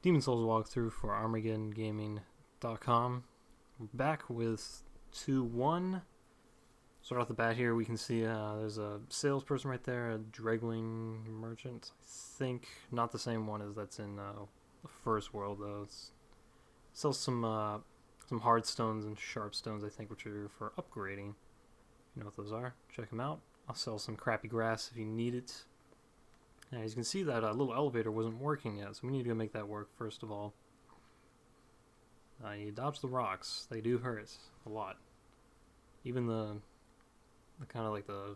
Demon Souls walkthrough for ArmageddonGaming.com. We're back with 2-1. So right off the bat here, we can see there's a salesperson right there, a Dregling merchant. I think not the same one as that's in the first world though. It sells some hard stones and sharp stones, I think, which are for upgrading. You know what those are? Check them out. I'll sell some crappy grass if you need it. And as you can see, that little elevator wasn't working yet, so we need to go make that work first of all. You dodge the rocks. They do hurt a lot. Even the kind of like the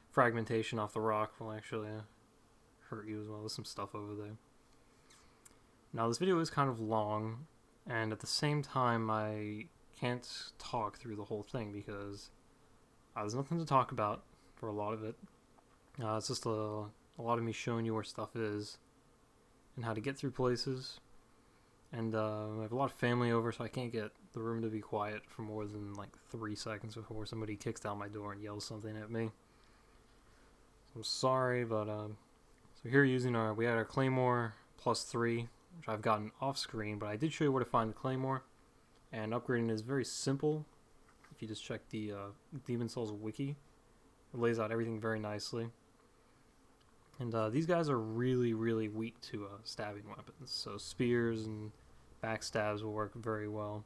fragmentation off the rock will actually hurt you as well. There's some stuff over there. Now this video is kind of long, and at the same time I can't talk through the whole thing because there's nothing to talk about for a lot of it. It's just a lot of me showing you where stuff is and how to get through places. And I have a lot of family over, so I can't get the room to be quiet for more than like 3 seconds before somebody kicks down my door and yells something at me. So I'm sorry, but so here using we had our Claymore +3, which I've gotten off screen, but I did show you where to find the Claymore, and upgrading is very simple. If you just check the Demon Souls wiki, it lays out everything very nicely. And these guys are really, really weak to stabbing weapons, so spears and backstabs will work very well.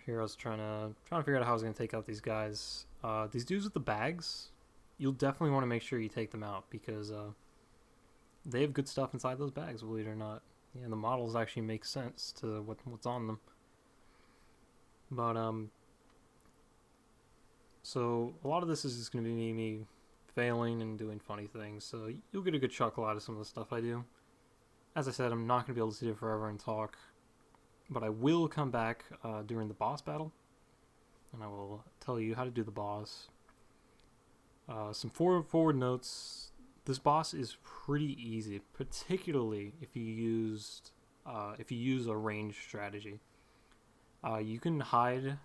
Here I was trying to figure out how I was going to take out these guys. These dudes with the bags, you'll definitely want to make sure you take them out because they have good stuff inside those bags, believe it or not. Yeah, the models actually make sense to what's on them. But so a lot of this is just going to be me failing and doing funny things, so you'll get a good chuckle out of some of the stuff I do. As I said, I'm not going to be able to sit here forever and talk, but I will come back during the boss battle, and I will tell you how to do the boss. Some forward notes. This boss is pretty easy, particularly if you use a ranged strategy. You can hide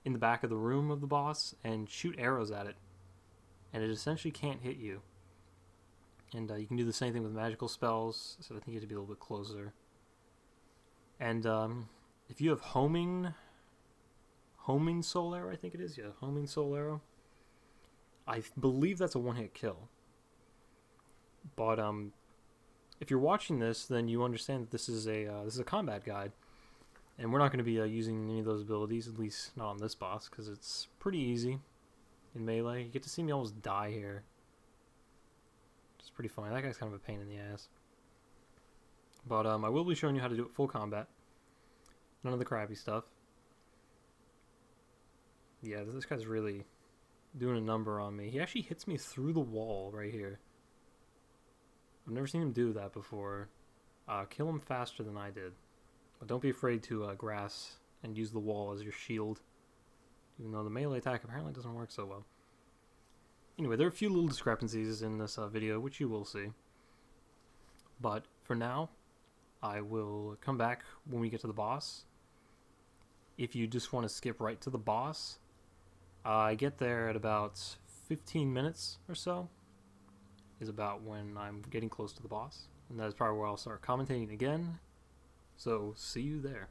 in the back of the room of the boss and shoot arrows at it, and it essentially can't hit you. And you can do the same thing with magical spells, so I think you have to be a little bit closer. And if you have homing soul arrow, I think it is, yeah, homing soul arrow, I believe that's a one-hit kill. But if you're watching this, then you understand that this is a combat guide, and we're not going to be using any of those abilities, at least not on this boss, because it's pretty easy. In melee, you get to see me almost die here. It's pretty funny. That guy's kind of a pain in the ass. But I will be showing you how to do it full combat. None of the crappy stuff. Yeah, this guy's really doing a number on me. He actually hits me through the wall right here. I've never seen him do that before. Kill him faster than I did. But don't be afraid to grass and use the wall as your shield. Even though the melee attack apparently doesn't work so well. Anyway, there are a few little discrepancies in this video, which you will see. But for now, I will come back when we get to the boss. If you just want to skip right to the boss, I get there at about 15 minutes or so, is about when I'm getting close to the boss. And that is probably where I'll start commentating again. So, see you there.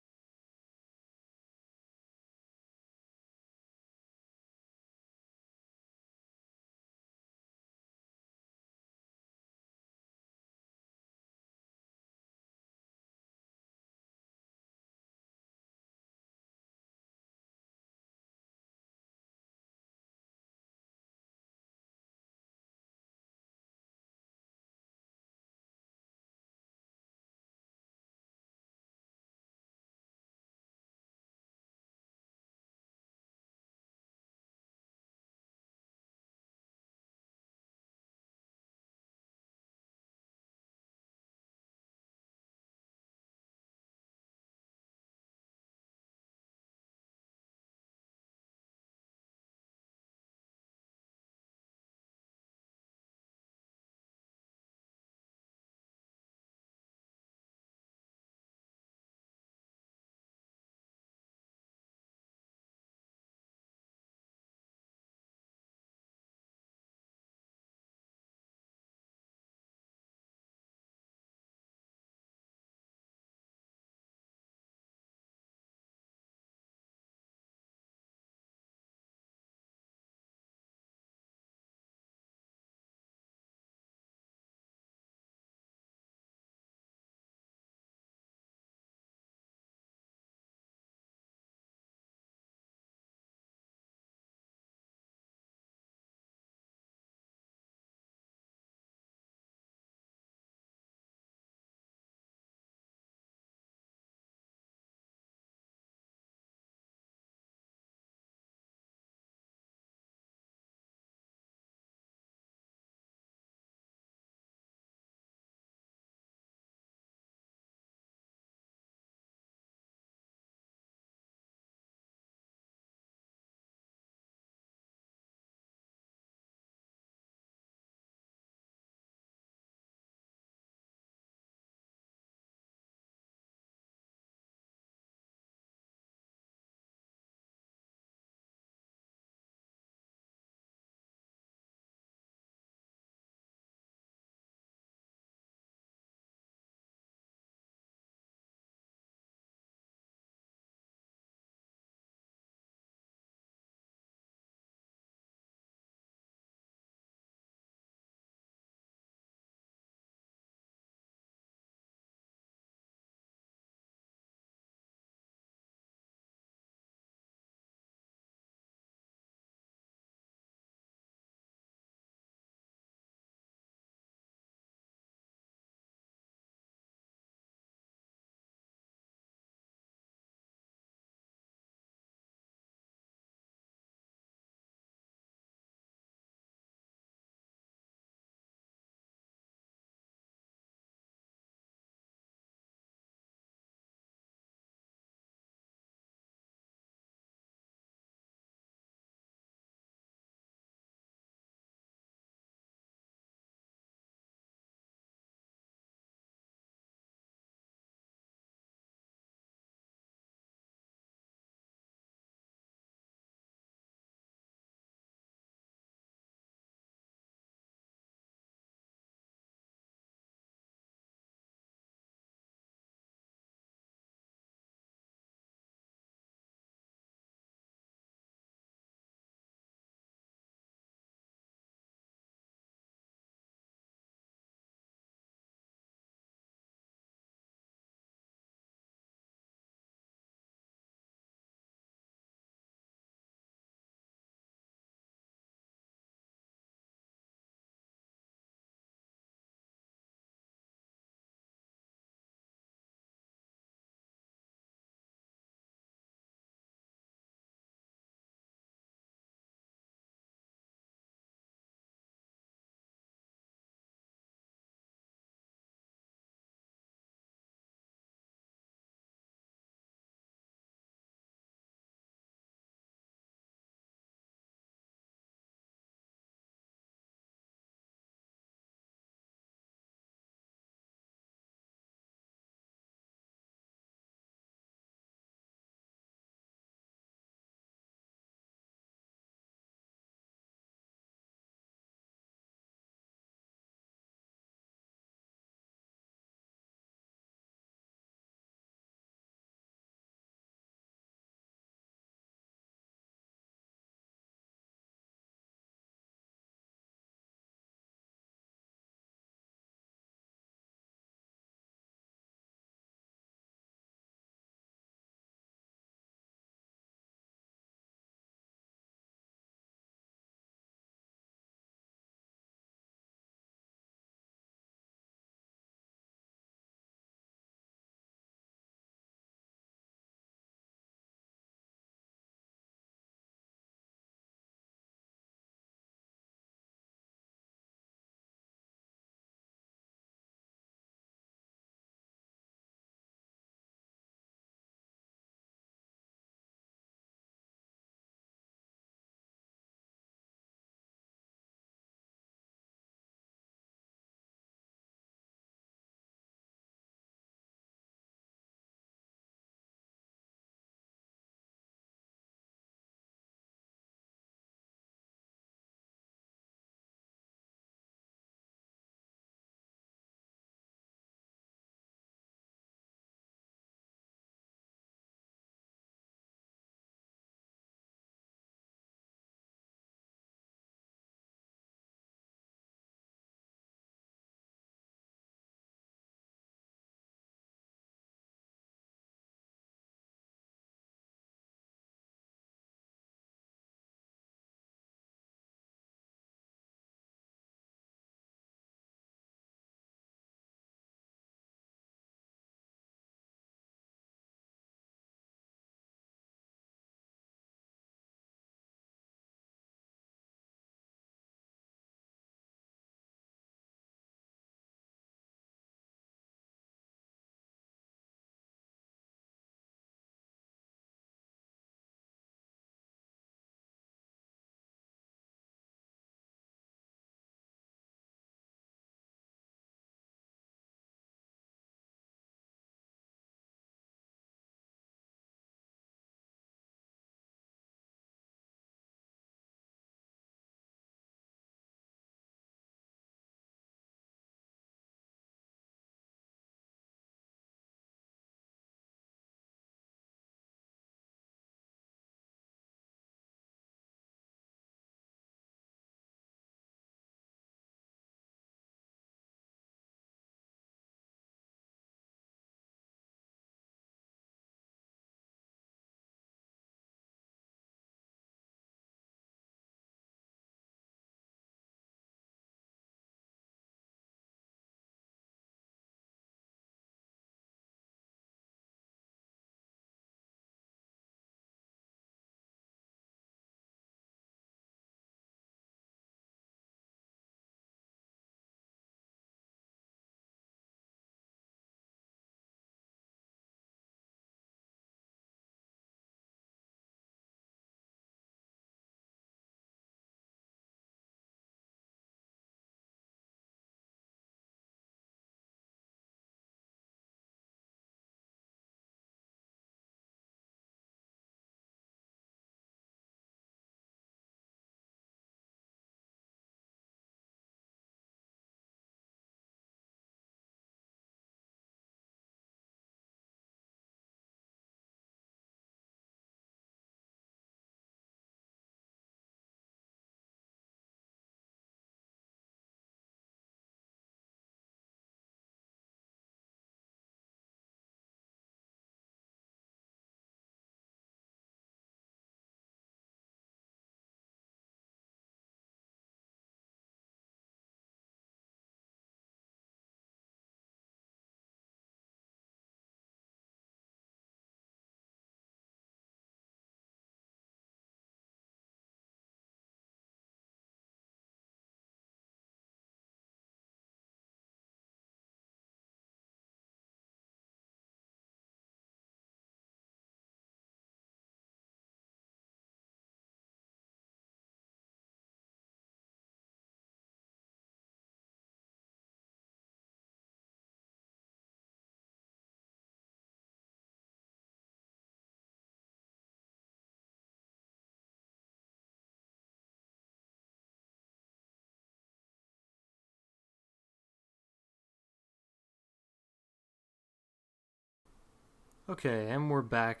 Okay, and we're back.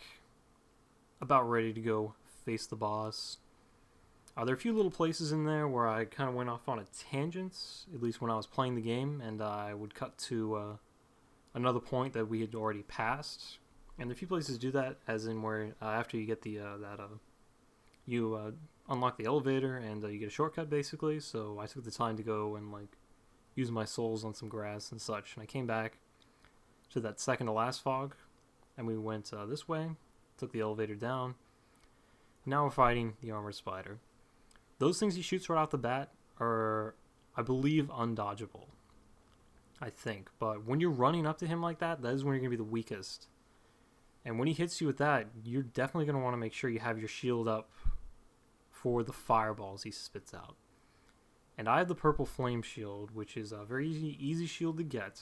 About ready to go face the boss. There are a few little places in there where I kind of went off on a tangent, at least when I was playing the game, and I would cut to another point that we had already passed. And a few places do that, as in where after you get the you unlock the elevator and you get a shortcut basically. So I took the time to go and like use my souls on some grass and such, and I came back to that second to last fog, and we went this way, took the elevator down. Now we're fighting the armored spider. Those things he shoots right off the bat are, I believe, undodgeable. I think. But when you're running up to him like that, that is when you're going to be the weakest. And when he hits you with that, you're definitely going to want to make sure you have your shield up for the fireballs he spits out. And I have the purple flame shield, which is a very easy shield to get.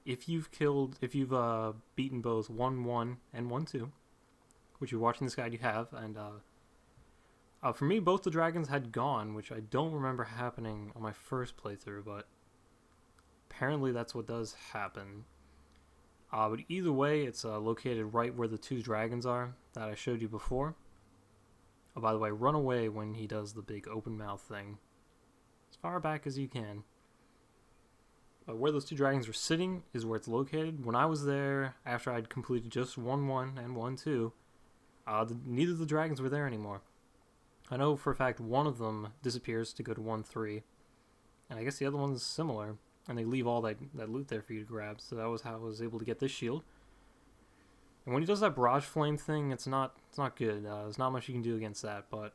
If you've beaten both 1-1 and 1-2, which you're watching this guide you have, and for me, both the dragons had gone, which I don't remember happening on my first playthrough, but apparently that's what does happen. But either way, it's located right where the two dragons are that I showed you before. Oh, by the way, run away when he does the big open mouth thing. As far back as you can. But where those two dragons were sitting is where it's located. When I was there, after I'd completed just 1-1 and 1-2, neither of the dragons were there anymore. I know for a fact one of them disappears to go to 1-3, and I guess the other one's similar, and they leave all that loot there for you to grab, so that was how I was able to get this shield. And when he does that barrage flame thing, it's not good. There's not much you can do against that, but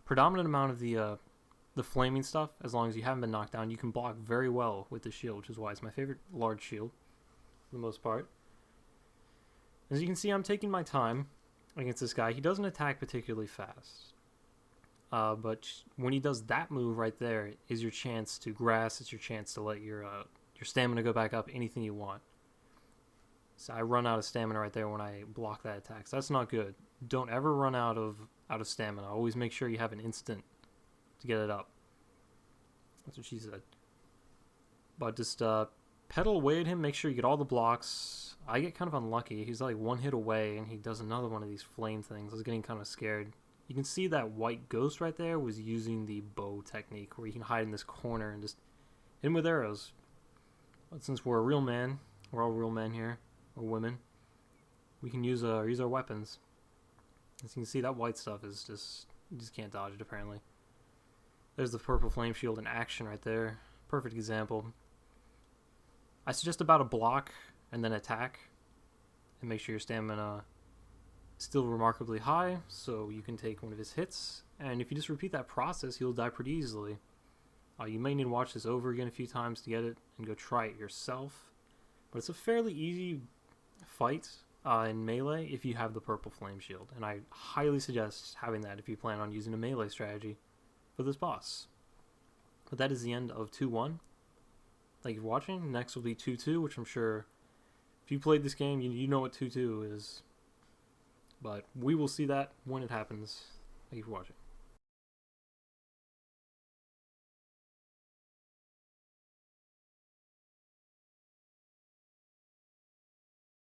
predominant amount of the flaming stuff, as long as you haven't been knocked down, you can block very well with the shield, which is why it's my favorite large shield, for the most part. As you can see, I'm taking my time against this guy. He doesn't attack particularly fast. But when he does that move right there is your chance to grass. It's your chance to let your stamina go back up, anything you want. So I run out of stamina right there when I block that attack. So that's not good. Don't ever run out of stamina. Always make sure you have an instant to get it up. That's what she said. But just pedal away at him. Make sure you get all the blocks. I get kind of unlucky. He's like one hit away, and he does another one of these flame things. I was getting kind of scared. You can see that white ghost right there was using the bow technique, where you can hide in this corner and just hit him with arrows. But since we're a real man, we're all real men here, or women, we can use our weapons. As you can see, that white stuff is you just can't dodge it apparently. There's the purple flame shield in action right there. Perfect example. I suggest about a block and then attack, and make sure your stamina still remarkably high, so you can take one of his hits, and if you just repeat that process, he'll die pretty easily. You may need to watch this over again a few times to get it, and go try it yourself, but it's a fairly easy fight in melee if you have the purple flame shield, and I highly suggest having that if you plan on using a melee strategy for this boss. But that is the end of 2-1. Thank you for watching. Next will be 2-2, which I'm sure if you played this game, you know what 2-2 is. But we will see that when it happens. Thank you for watching.